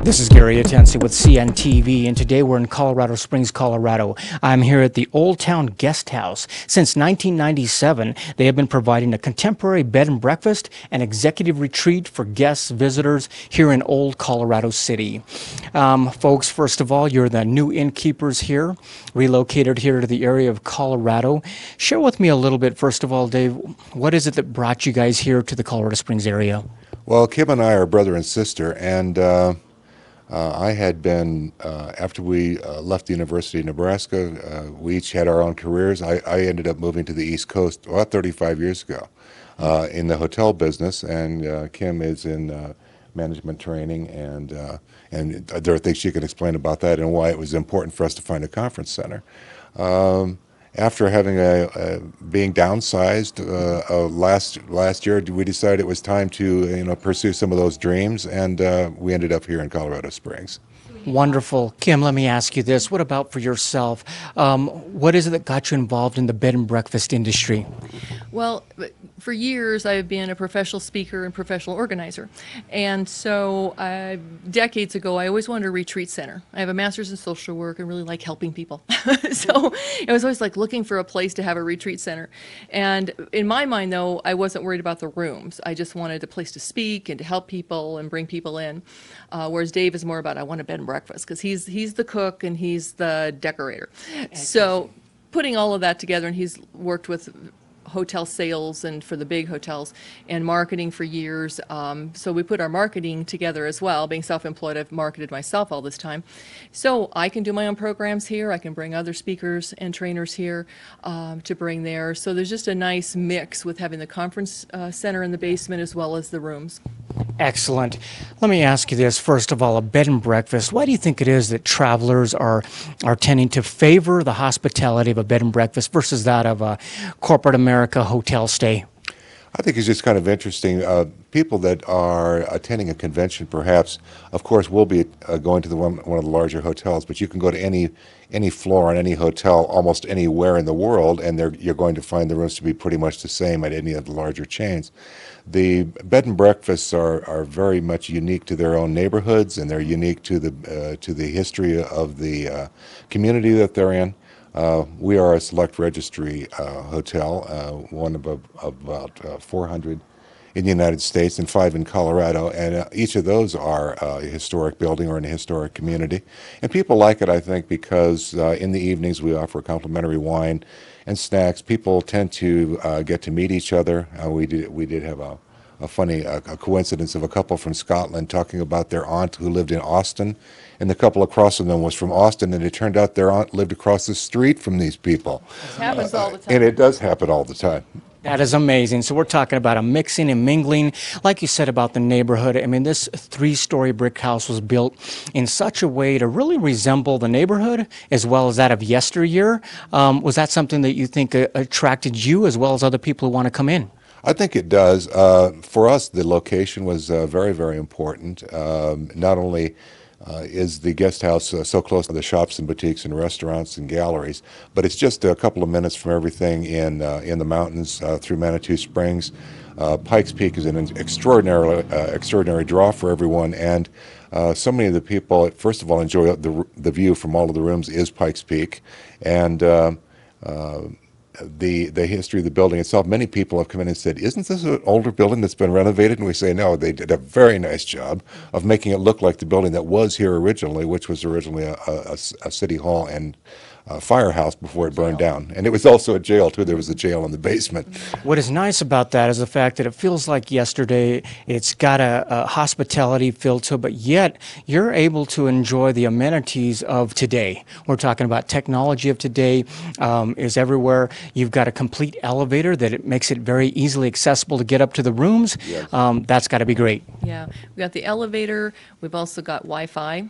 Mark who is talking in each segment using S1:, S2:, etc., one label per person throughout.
S1: This is Gary Atensi with CNTV, and today we're in Colorado Springs, Colorado. I'm here at the Old Town Guest House. Since 1997, they have been providing a contemporary bed and breakfast and executive retreat for guests, visitors here in Old Colorado City. Folks, first of all, you're the new innkeepers here, relocated here to the area of Colorado. Share with me a little bit, first of all, Dave, what is it that brought you guys here to the Colorado Springs area?
S2: Well, Kim and I are brother and sister, and I had been, after we left the University of Nebraska, we each had our own careers. I ended up moving to the East Coast about 35 years ago in the hotel business, and Kim is in management training, and there are things she can explain about that and why it was important for us to find a conference center. After having being downsized last year, we decided it was time to pursue some of those dreams, and we ended up here in Colorado Springs.
S1: Wonderful. Kim, let me ask you this. What about for yourself? What is it that got you involved in the bed and breakfast industry?
S3: Well, for years I've been a professional speaker and professional organizer. And so decades ago, I always wanted a retreat center. I have a master's in social work and really like helping people. So I was always like looking for a place to have a retreat center. And in my mind, though, I wasn't worried about the rooms. I just wanted a place to speak and to help people and bring people in. Whereas Dave is more about, I want a bed and breakfast, because he's the cook and he's the decorator. So putting all of that together, and he's worked with hotel sales and for the big hotels and marketing for years. So we put our marketing together as well. Being self-employed, I've marketed myself all this time. So I can do my own programs here. I can bring other speakers and trainers here to bring there. So there's just a nice mix with having the conference center in the basement as well as the rooms.
S1: Excellent. Let me ask you this. First of all, a bed and breakfast. Why do you think it is that travelers are tending to favor the hospitality of a bed and breakfast versus that of a corporate America hotel stay?
S2: I think it's just kind of interesting. People that are attending a convention, perhaps, of course, will be going to one of the larger hotels, but you can go to any floor on any hotel almost anywhere in the world, and you're going to find the rooms to be pretty much the same at any of the larger chains. The bed and breakfasts are very much unique to their own neighborhoods, and they're unique to the history of the community that they're in. We are a select registry hotel, one of about 400 in the United States and 5 in Colorado, and each of those are a historic building or in a historic community. And people like it, I think, because in the evenings we offer complimentary wine and snacks. People tend to get to meet each other. We did have a funny coincidence of a couple from Scotland talking about their aunt who lived in Austin, and the couple across from them was from Austin, and it turned out their aunt lived across the street from these people.
S3: It happens all the time.
S2: And it does happen all the time.
S1: That is amazing. So we're talking about a mixing and mingling. Like you said about the neighborhood, I mean, this 3-story brick house was built in such a way to really resemble the neighborhood as well as that of yesteryear. Was that something that you think attracted you as well as other people who want to come in?
S2: I think it does. For us, the location was very, very important. Not only is the guest house so close to the shops and boutiques and restaurants and galleries, but it's just a couple of minutes from everything in the mountains through Manitou Springs. Pikes Peak is an extraordinary draw for everyone, and so many of the people, first of all, enjoy the view from all of the rooms is Pikes Peak, and the history of the building itself. Many people have come in and said, isn't this an older building that's been renovated? And we say, no, they did a very nice job of making it look like the building that was here originally, which was originally a city hall and firehouse before it burned down. And it was also a jail, too. There was a jail in the basement.
S1: What is nice about that is the fact that it feels like yesterday. It's got a hospitality feel to it, but yet you're able to enjoy the amenities of today. We're talking about technology of today is everywhere. You've got a complete elevator that it makes it very easily accessible to get up to the rooms.
S2: Yes.
S1: That's got to be great.
S3: Yeah, we've got the elevator. We've also got Wi-Fi.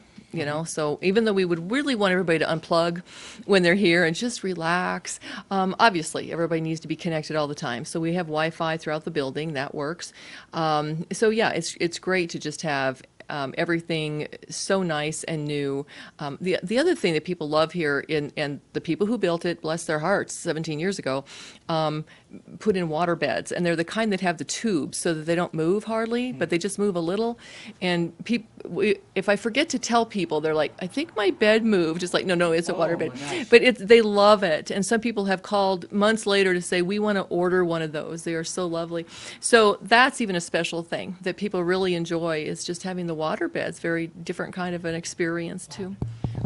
S3: So even though we would really want everybody to unplug when they're here and just relax, obviously everybody needs to be connected all the time. So we have Wi-Fi throughout the building. That works. So yeah, it's great to just have everything so nice and new. The other thing that people love here, and the people who built it, bless their hearts, 17 years ago, put in water beds, and they're the kind that have the tubes so that they don't move hardly, but they just move a little. And if I forget to tell people, they're like, "I think my bed moved." It's like, no, it's a water bed.
S1: Nice.
S3: But they love it. And some people have called months later to say, "We want to order one of those. They are so lovely." So that's even a special thing that people really enjoy, is just having the water beds. Very different kind of an experience too.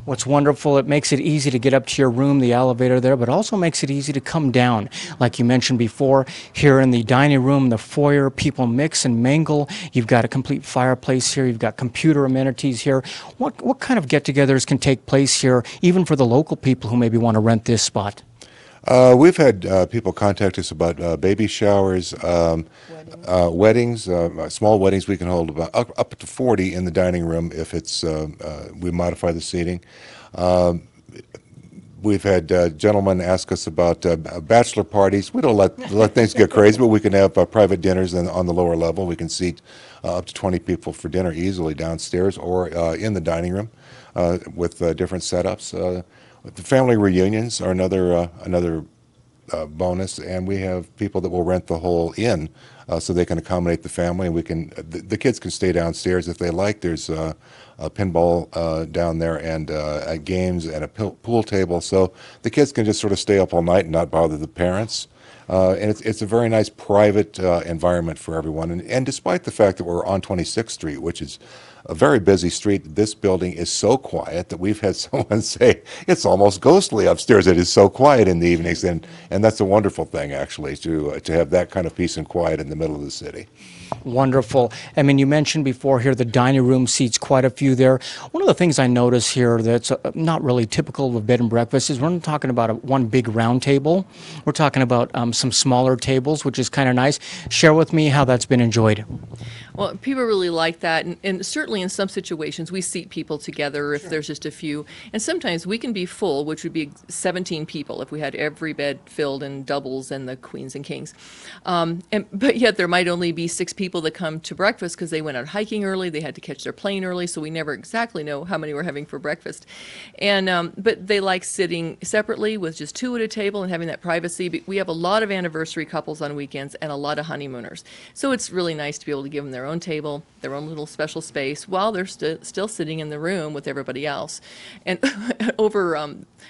S1: What's wonderful, it makes it easy to get up to your room, the elevator there, but also makes it easy to come down. Like you mentioned before, here in the dining room, the foyer, people mix and mingle. You've got a complete fireplace here. You've got computer amenities here. What kind of get-togethers can take place here, even for the local people who maybe want to rent this spot?
S2: We've had people contact us about baby showers, weddings, small weddings. We can hold about up to 40 in the dining room if it's we modify the seating. We've had gentlemen ask us about bachelor parties. We don't let things get crazy, but we can have private dinners on the lower level. We can seat up to 20 people for dinner easily downstairs or in the dining room with different setups. The family reunions are another bonus, and we have people that will rent the whole inn so they can accommodate the family. And the kids can stay downstairs if they like. There's a pinball down there and games and a pool table, so the kids can just sort of stay up all night and not bother the parents. And it's a very nice private environment for everyone. And despite the fact that we're on 26th Street, which is a very busy street, this building is so quiet that we've had someone say it's almost ghostly upstairs. It is so quiet in the evenings, and that's a wonderful thing, actually, to have that kind of peace and quiet in the middle of the city.
S1: Wonderful. I mean, you mentioned before here the dining room seats, quite a few there. One of the things I notice here that's not really typical of a bed and breakfast is we're not talking about one big round table. We're talking about some smaller tables, which is kind of nice. Share with me how that's been enjoyed.
S3: Well, people really like that, and certainly in some situations we seat people together if there's just a few, and sometimes we can be full, which would be 17 people if we had every bed filled in doubles and the queens and kings. But yet there might only be 6 people that come to breakfast because they went out hiking early, they had to catch their plane early, so we never exactly know how many we're having for breakfast. And but they like sitting separately with just 2 at a table and having that privacy. But we have a lot of anniversary couples on weekends and a lot of honeymooners, so it's really nice to be able to give them their own table, their own little special space, while they're still sitting in the room with everybody else. And over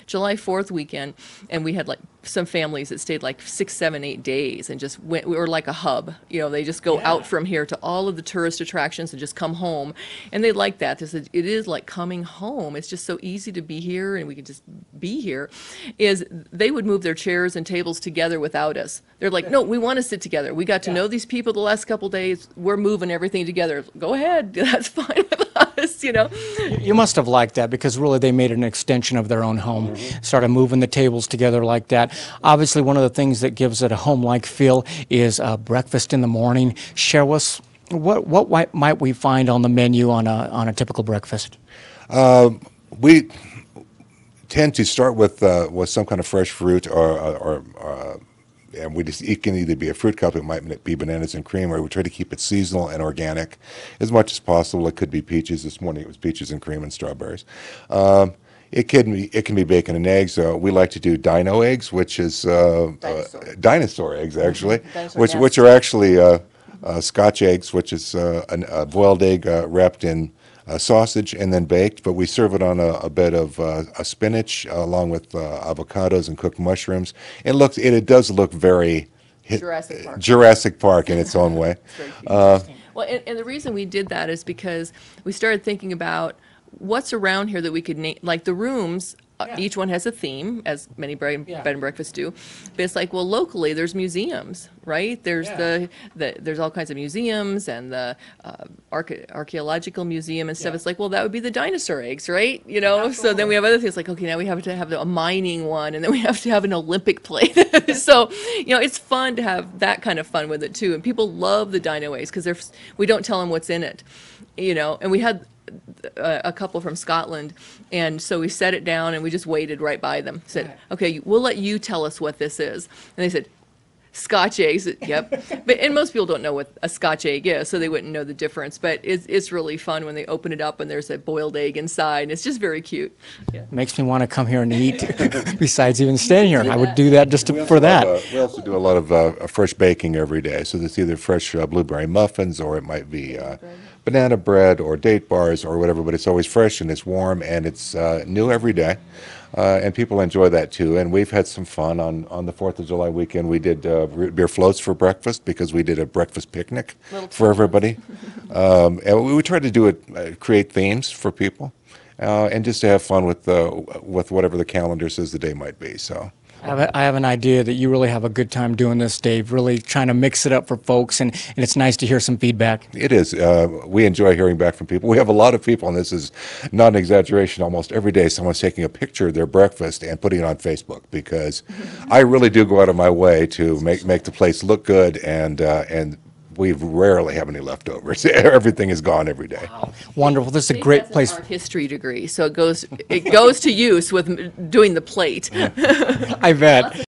S3: July 4th weekend, and we had like some families that stayed like 6, 7, 8 days and just went. We were like a hub. You know, they just go out from here to all of the tourist attractions and just come home. And they like that. They said it is like coming home. It's just so easy to be here, and we can just be here. Is they would move their chairs and tables together without us. They're like, no, we want to sit together. We got to know these people the last couple days. We're moving everything together. Go ahead. That's fine with us, you know.
S1: You must have liked that, because really they made an extension of their own home, started moving the tables together like that. Obviously, one of the things that gives it a home-like feel is breakfast in the morning. Share with us, what might we find on the menu on a typical breakfast?
S2: We tend to start with some kind of fresh fruit, and it can either be a fruit cup, it might be bananas and cream, or we try to keep it seasonal and organic as much as possible. It could be peaches. This morning it was peaches and cream and strawberries. It can be bacon and eggs. We like to do dino eggs, which is dinosaur eggs, actually, which are actually Scotch eggs, which is a boiled egg wrapped in sausage and then baked. But we serve it on a bed of spinach along with avocados and cooked mushrooms. It does look very Jurassic Park in its own way.
S3: Well, and the reason we did that is because we started thinking about what's around here that we could name, like the rooms. Each one has a theme, as many bed and breakfasts do. But it's like, well, locally there's museums, right? There's there's all kinds of museums and the archaeological museum and stuff. It's like, well, that would be the dinosaur eggs, right? You know. Absolutely. So then we have other things like, okay, now we have to have a mining one, and then we have to have an Olympic plate. So you know, it's fun to have that kind of fun with it too. And people love the dino eggs because we don't tell them what's in it, you know. And we had a couple from Scotland, and so we set it down and we just waited right by them. Said, okay, we'll let you tell us what this is. And they said, Scotch eggs, yep. And most people don't know what a Scotch egg is, so they wouldn't know the difference. But it's really fun when they open it up and there's a boiled egg inside. And it's just very cute. Yeah.
S1: Makes me want to come here and eat. Besides even staying here, I would do that just for that.
S2: We also do a lot of fresh baking every day. So it's either fresh blueberry muffins, or it might be banana bread or date bars or whatever, but it's always fresh and it's warm and it's new every day. And people enjoy that too. And we've had some fun on the 4th of July weekend. We did root beer floats for breakfast because we did a breakfast picnic for everybody. And we tried to do it, create themes for people, and just to have fun with whatever the calendar says the day might be. So.
S1: I have an idea that you really have a good time doing this, Dave, really trying to mix it up for folks, and it's nice to hear some feedback.
S2: It is. We enjoy hearing back from people. We have a lot of people, and this is not an exaggeration, almost every day someone's taking a picture of their breakfast and putting it on Facebook, because I really do go out of my way to make the place look good, and we rarely have any leftovers. Everything is gone every day.
S1: Wow. Wonderful. This is a great place.
S3: Art history degree, so it goes to use with doing the plate.
S1: I bet.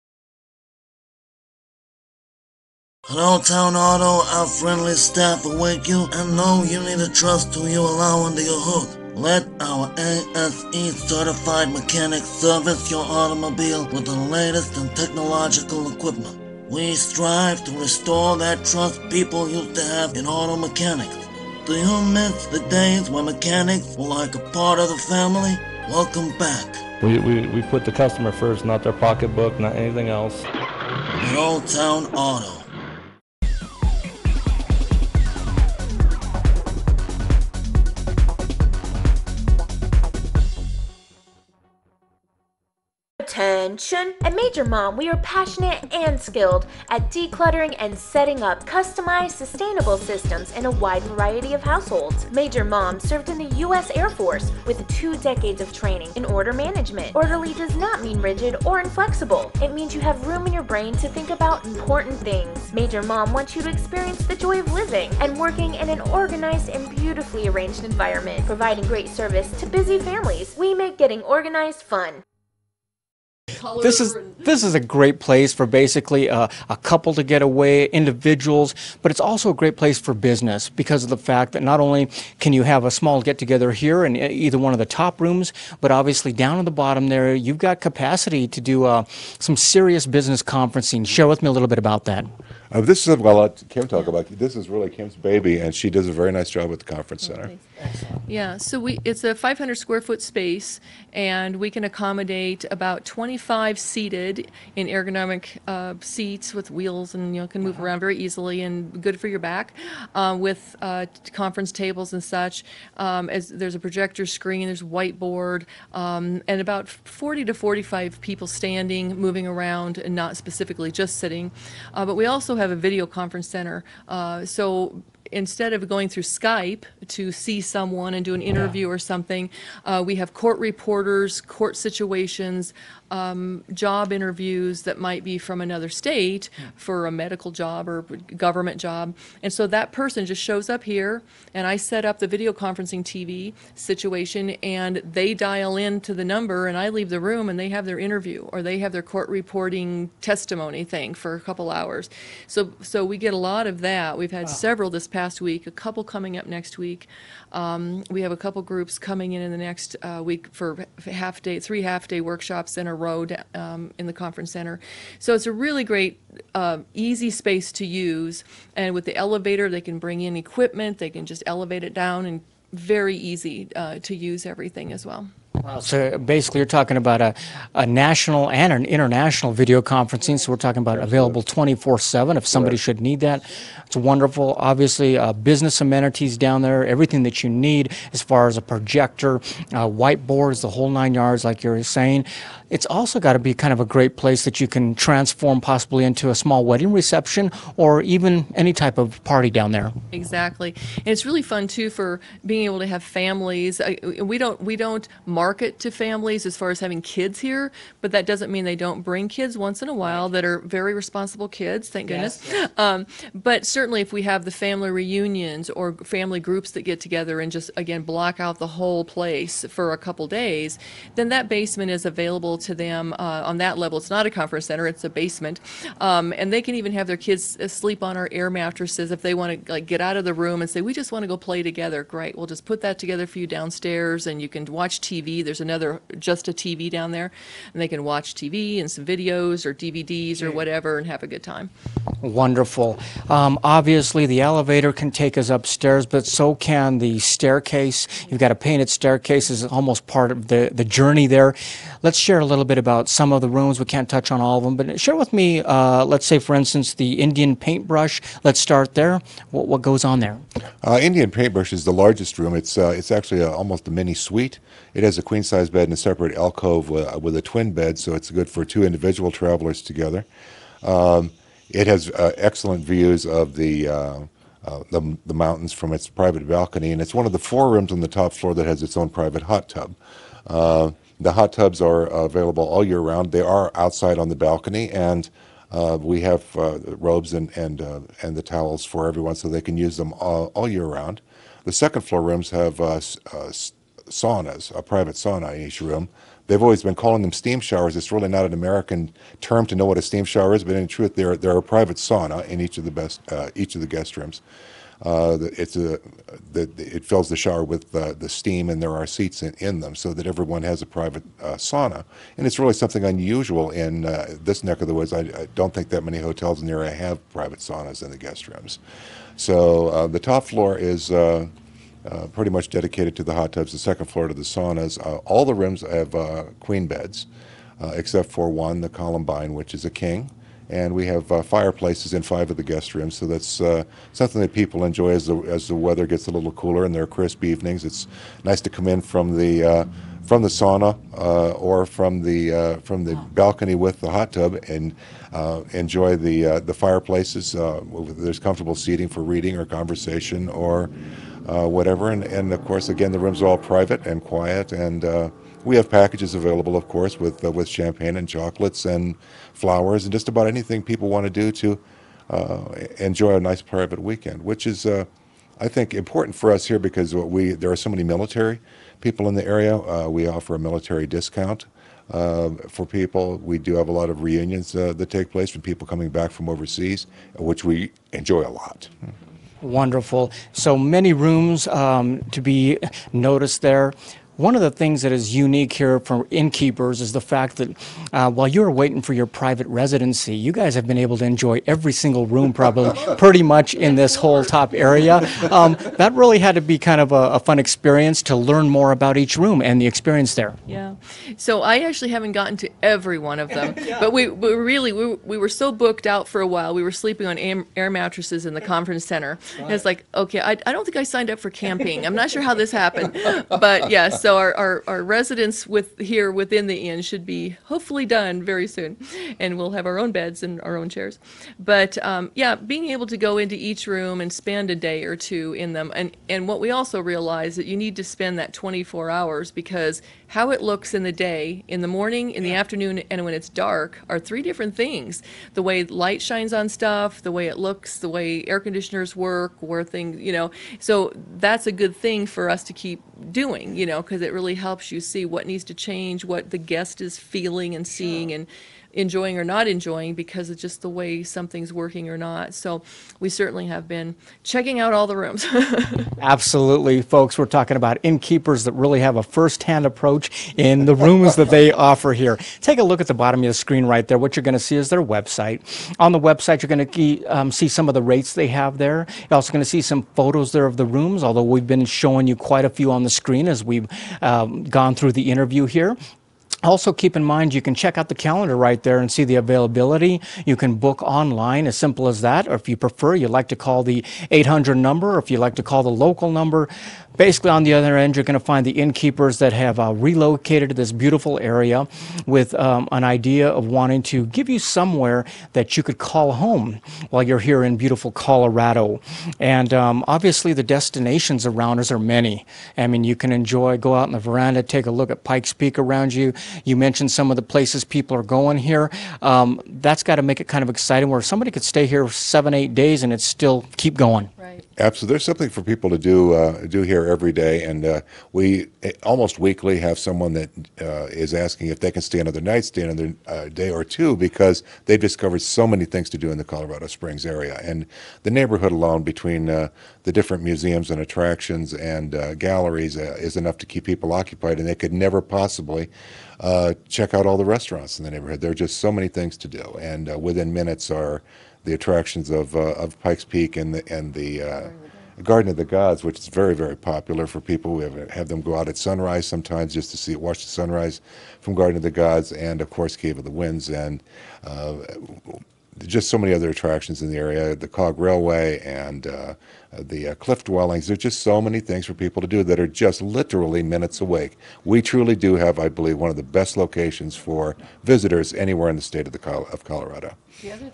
S4: Hello, Town Auto, our friendly staff awake you, and know you need to trust who you allow under your hood. Let our ASE certified mechanics service your automobile with the latest in technological equipment. We strive to restore that trust people used to have in auto mechanics. Do you miss the days when mechanics were like a part of the family? Welcome back.
S5: We put the customer first, not their pocketbook, not anything else.
S4: At Old Town Auto.
S6: Attention! At Major Mom, we are passionate and skilled at decluttering and setting up customized, sustainable systems in a wide variety of households. Major Mom served in the U.S. Air Force with 2 decades of training in order management. Orderly does not mean rigid or inflexible. It means you have room in your brain to think about important things. Major Mom wants you to experience the joy of living and working in an organized and beautifully arranged environment, providing great service to busy families. We make getting organized fun.
S1: This is a great place for basically a couple to get away, individuals, but it's also a great place for business because of the fact that not only can you have a small get-together here in either one of the top rooms, but obviously down at the bottom there, you've got capacity to do some serious business conferencing. Share with me a little bit about that.
S2: This is something I'll let Kim talk about. This is really Kim's baby, and she does a very nice job at the conference center.
S3: Yeah, so it's a 500 square foot space, and we can accommodate about 25 seated in ergonomic seats with wheels, and can move around very easily and good for your back, with conference tables and such. As there's a projector screen, there's a whiteboard, and about 40 to 45 people standing, moving around, and not specifically just sitting. But we also have a video conference center, so instead of going through Skype to see someone and do an interview or something, we have court reporters, court situations, job interviews that might be from another state for a medical job or government job. And so that person just shows up here, and I set up the video conferencing TV situation, and they dial into the number, and I leave the room, and they have their interview, or they have their court reporting testimony thing for a couple hours. So we get a lot of that. We've had several this past week, a couple coming up next week. We have a couple groups coming in the next week for three half-day workshops in a row in the conference center. So it's a really great, easy space to use. And with the elevator, they can bring in equipment. They can just elevate it down, and very easy to use everything as well.
S1: Wow. So basically you're talking about a national and an international video conferencing, so we're talking about available 24/7 if somebody should need that. It's wonderful. Obviously, business amenities down there, everything that you need as far as a projector, whiteboards, the whole 9 yards like you're saying. It's also got to be kind of a great place that you can transform possibly into a small wedding reception or even any type of party down there.
S3: Exactly. And it's really fun too for being able to have families. We don't market market to families as far as having kids here, but that doesn't mean they don't bring kids once in a while that are very responsible kids, thank goodness. But certainly if we have the family reunions or family groups that get together and just, again, block out the whole place for a couple days, then that basement is available to them on that level. It's not a conference center, it's a basement. And they can even have their kids sleep on our air mattresses if they want to get out of the room and say, we just want to go play together. Great, we'll just put that together for you downstairs, and you can watch TV. There's just a TV down there, and they can watch TV and some videos or DVDs or whatever and have a good time.
S1: Wonderful. Obviously, the elevator can take us upstairs, but so can the staircase. You've got a painted staircase is almost part of the journey there. Let's share a little bit about some of the rooms. We can't touch on all of them, but share with me, let's say, for instance, the Indian paintbrush. Let's start there. What goes on there?
S2: Indian paintbrush is the largest room. It's actually almost a mini suite. It has a queen-size bed and a separate alcove with a twin bed, so it's good for two individual travelers together. It has excellent views of the mountains from its private balcony, and it's one of the 4 rooms on the top floor that has its own private hot tub. The hot tubs are available all year round. They are outside on the balcony, and we have robes and the towels for everyone so they can use them all year round. The second floor rooms have saunas, a private sauna in each room. They've always been calling them steam showers. It's really not an American term to know what a steam shower is, but in truth, they're a private sauna in each of the guest rooms. It fills the shower with the steam, and there are seats in them so that everyone has a private sauna. And it's really something unusual in this neck of the woods. I don't think that many hotels in the area have private saunas in the guest rooms. So the top floor is pretty much dedicated to the hot tubs, the second floor to the saunas. All the rooms have queen beds, except for one, the Columbine, which is a king. And we have fireplaces in 5 of the guest rooms, so that's something that people enjoy as the weather gets a little cooler and there are crisp evenings. It's nice to come in from the sauna or from the balcony with the hot tub and enjoy the fireplaces. There's comfortable seating for reading or conversation or whatever. And of course, again, the rooms are all private and quiet, and we have packages available, of course, with champagne and chocolates and flowers and just about anything people want to do to enjoy a nice private weekend, which is, I think, important for us here because there are so many military people in the area. We offer a military discount for people. We do have a lot of reunions that take place from people coming back from overseas, which we enjoy a lot.
S1: Wonderful. So many rooms to be noticed there. One of the things that is unique here for innkeepers is the fact that while you're waiting for your private residency, you guys have been able to enjoy every single room probably pretty much in this whole top area. That really had to be kind of a fun experience to learn more about each room and the experience there.
S3: Yeah. So I actually haven't gotten to every one of them, but we were so booked out for a while. We were sleeping on air mattresses in the conference center. And it's like, okay, I don't think I signed up for camping. I'm not sure how this happened, but yes. So our residence here within the inn should be hopefully done very soon, and we'll have our own beds and our own chairs. But yeah, being able to go into each room and spend a day or two in them, and what we also realize that you need to spend that 24 hours because how it looks in the day, in the morning, in the afternoon, and when it's dark are 3 different things. The way light shines on stuff, the way it looks, the way air conditioners work, where things, so that's a good thing for us to keep doing, because it really helps you see what needs to change, what the guest is feeling and seeing and enjoying or not enjoying because of just the way something's working or not. So we certainly have been checking out all the rooms.
S1: Absolutely, folks. We're talking about innkeepers that really have a first-hand approach in the rooms that they offer here. Take a look at the bottom of the screen right there. What you're going to see is their website. On the website, you're going to see some of the rates they have there. You're also going to see some photos there of the rooms, although we've been showing you quite a few on the screen as we've gone through the interview here. Also, keep in mind, you can check out the calendar right there and see the availability. You can book online, as simple as that, or if you prefer, you'd like to call the 800 number, or if you'd like to call the local number, Basically, on the other end, you're going to find the innkeepers that have relocated to this beautiful area with an idea of wanting to give you somewhere that you could call home while you're here in beautiful Colorado. And obviously, the destinations around us are many. I mean, you can go out on the veranda, take a look at Pikes Peak around you. You mentioned some of the places people are going here. That's got to make it kind of exciting where somebody could stay here 7, 8 days and it's still keep going.
S3: Right.
S2: Absolutely. There's something for people to do here every day, and we almost weekly have someone that is asking if they can stay another night, stay another day or two, because they've discovered so many things to do in the Colorado Springs area. And the neighborhood alone, between the different museums and attractions and galleries, is enough to keep people occupied, and they could never possibly check out all the restaurants in the neighborhood. There are just so many things to do, and within minutes are the attractions of Pikes Peak and the Garden of the Gods, which is very, very popular for people. We have them go out at sunrise sometimes just to watch the sunrise from Garden of the Gods, and of course Cave of the Winds, and just so many other attractions in the area, the Cog Railway and the cliff dwellings. There's just so many things for people to do that are just literally minutes away. We truly do have, I believe, one of the best locations for visitors anywhere in the state of Colorado.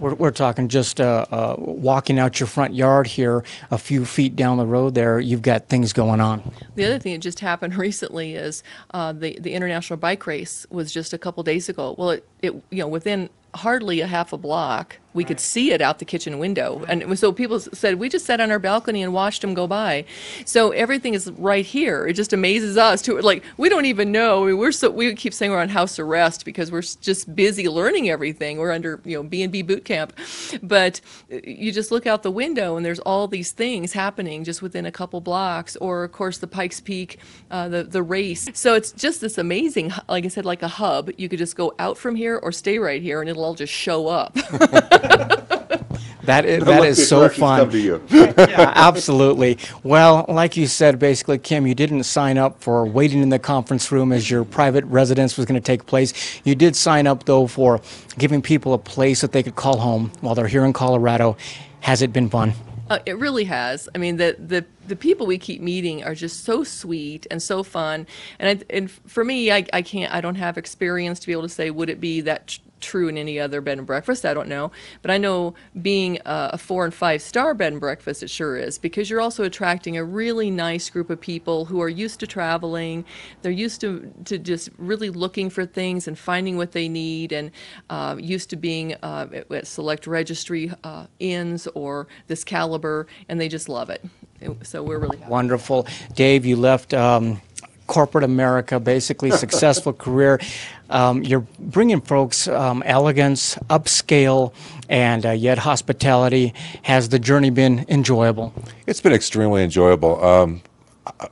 S1: We're talking just walking out your front yard here, a few feet down the road there, you've got things going on.
S3: The other thing that just happened recently is the International Bike Race was just a couple days ago. Well, it within hardly a half a block, we could see it out the kitchen window. And so people said, we just sat on our balcony and watched them go by. So everything is right here. It just amazes us too. Like, we don't even know. I mean, we keep saying we're on house arrest because we're just busy learning everything. We're under, B&B boot camp. But you just look out the window and there's all these things happening just within a couple blocks. Or of course the Pikes Peak, the race. So it's just this amazing, like I said, like a hub. You could just go out from here or stay right here and it'll all just show up.
S1: That is so fun.
S2: Come to you.
S1: Yeah, absolutely. Well, like you said, basically, Kim, you didn't sign up for waiting in the conference room as your private residence was going to take place. You did sign up, though, for giving people a place that they could call home while they're here in Colorado. Has it been fun?
S3: It really has. I mean, the people we keep meeting are just so sweet and so fun. And for me, I don't have experience to be able to say, would it be that true in any other bed and breakfast? I don't know. But I know being a 4- and 5-star bed and breakfast, it sure is, because you're also attracting a really nice group of people who are used to traveling. They're used to just really looking for things and finding what they need, and used to being at select registry inns or this caliber, and they just love it. So we're really happy.
S1: Wonderful. Dave, you left corporate America, basically successful career. You're bringing folks elegance, upscale, and yet hospitality. Has the journey been enjoyable?
S2: It's been extremely enjoyable.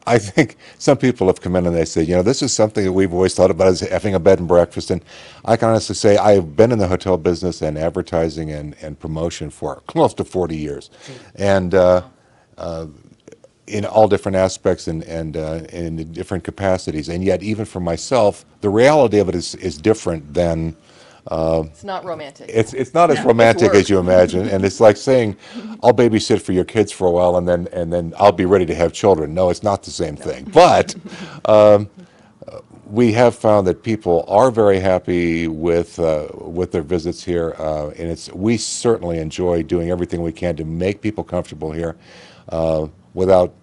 S2: I think some people have come in and they say, this is something that we've always thought about as having a bed and breakfast. And I can honestly say I've been in the hotel business and advertising and promotion for close to 40 years. And in all different aspects and in different capacities. And yet, even for myself, the reality of it is different than...
S3: it's not romantic.
S2: It's not as romantic as you imagine. And it's like saying, I'll babysit for your kids for a while and then I'll be ready to have children. No, it's not the same thing. But we have found that people are very happy with their visits here. And we certainly enjoy doing everything we can to make people comfortable here. Without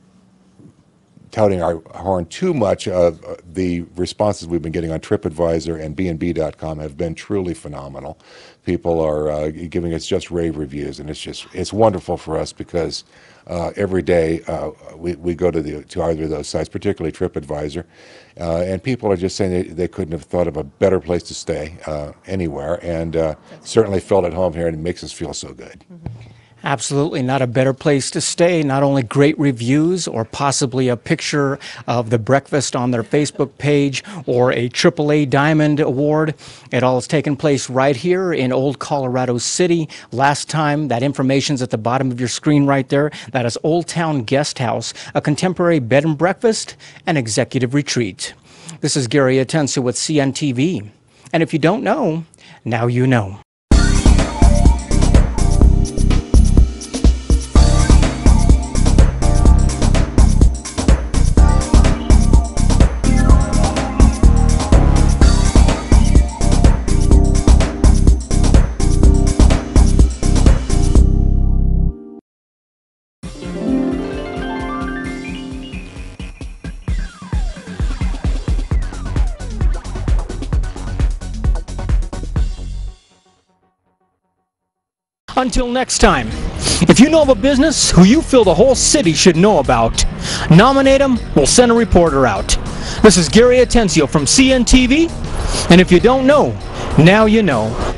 S2: touting our horn too much, the responses we've been getting on TripAdvisor and B&B.com have been truly phenomenal. People are giving us just rave reviews, and it's wonderful for us because every day we go to either of those sites, particularly TripAdvisor, and people are just saying they couldn't have thought of a better place to stay anywhere, and certainly felt at home here, and it makes us feel so good.
S3: Mm-hmm.
S1: Absolutely, not a better place to stay. Not only great reviews or possibly a picture of the breakfast on their Facebook page or a AAA Diamond Award. It all has taken place right here in Old Colorado City. Last time, that information's at the bottom of your screen right there. That is Old Town Guest House, a contemporary bed and breakfast and executive retreat. This is Gary Atensa with CNTV. And if you don't know, now you know. Until next time, if you know of a business who you feel the whole city should know about, nominate them, we'll send a reporter out. This is Gary Atencio from CNTV, and if you don't know, now you know.